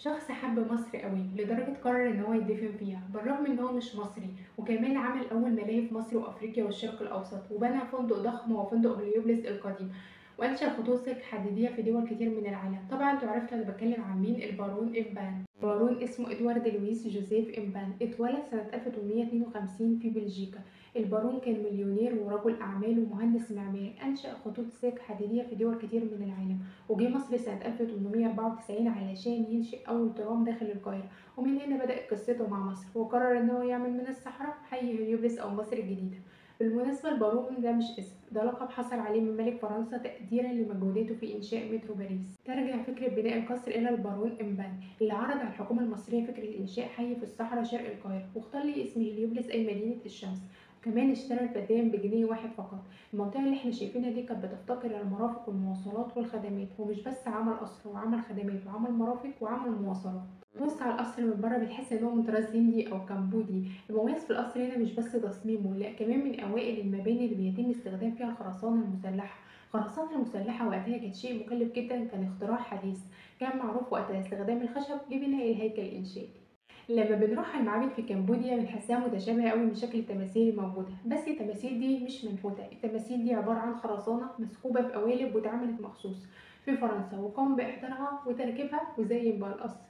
شخص حب مصر قوي لدرجة قرر إن هو يدفن فيها بالرغم إن هو مش مصري، وكمان عمل أول ملاهي في مصر وأفريقيا والشرق الأوسط، وبنى فندق ضخم هو فندق هليوبلس القديم، وأنشأ خطوط سلك حديدية في دول كتير من العالم. طبعا انتوا عرفتوا أنا بتكلم عن مين، البارون إمبان. البارون اسمه إدوارد لويس جوزيف إمبان، اتولد سنة 1852 في بلجيكا. البارون كان مليونير ورجل أعمال ومهندس معماري، أنشأ خطوط سلك حديدية في دول كتير من العالم، وجه مصر سنة 1894 علشان ينشئ أول ترام داخل القاهرة. ومن هنا بدأت قصته مع مصر، وقرر إن هو يعمل من الصحراء حي هليوبلس أو مصر الجديدة. بالمناسبة البارون ده مش اسم، ده لقب حصل عليه من ملك فرنسا تقديرا لمجهوداته في إنشاء مترو باريس. ترجع فكرة بناء القصر إلى البارون إمبان، اللي عرض على الحكومة المصرية فكرة إنشاء حي في الصحراء شرق القاهرة، واختار لي اسم هليوبلس أي مدينة الشمس. وكمان اشترى الفدان بجنيه واحد فقط. المنطقة اللي احنا شايفينها دي كانت بتفتقر إلى المرافق والمواصلات والخدمات، ومش بس عمل قصر، وعمل خدمات وعمل مرافق وعمل مواصلات. بص على القصر من بره بتحس ان هو من طراز هندي او كمبودي. المميز في القصر هنا مش بس تصميمه، لا كمان من اوائل المباني اللي بيتم استخدام فيها الخرسانة المسلحة. الخرسانة المسلحة وقتها كانت شيء مكلف جدا، كان اختراع حديث. كان معروف وقتها استخدام الخشب لبناء الهيكل الإنشائي. لما بنروح المعابد في كمبوديا بنحسها متشابهة قوي من شكل التماثيل الموجودة، بس التماثيل دي مش منحوتة، التماثيل دي عبارة عن خرسانة مسكوبة في قوالب واتعملت مخصوص في فرنسا، وقام باحضارها وتركيبها وزين بقى القصر.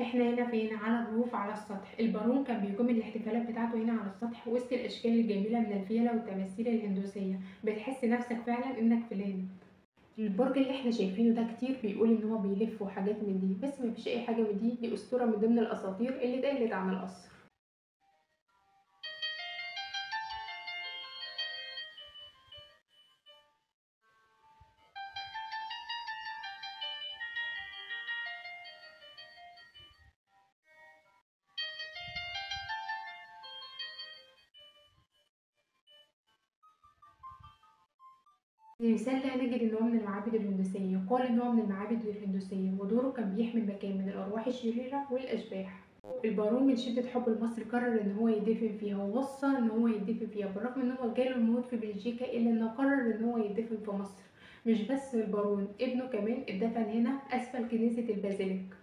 احنا هنا فين؟ على الروف، على السطح. البارون كان بيقيم الاحتفالات بتاعته هنا على السطح وسط الاشكال الجميلة من الفيلة والتماثيل الهندوسية، بتحس نفسك فعلا انك في الهند. البرج اللي احنا شايفينه ده كتير بيقول ان هو بيلف وحاجات من دي، بس مفيش اي حاجه من دي اسطوره من ضمن الاساطير اللي اتقالت عن القصر. المثال ده نجد ان هو من المعابد الهندوسيه، يقال ان هو من المعابد الهندوسيه، ودوره كان بيحمي المكان من الارواح الشريره والاشباح. البارون من شده حبه لمصر قرر ان هو يدفن فيها، ووصى ان هو يدفن فيها بالرغم ان هو جاله الموت في بلجيكا، الا انه قرر ان هو يدفن في مصر. مش بس البارون، ابنه كمان اتدفن هنا اسفل كنيسه البازيليك.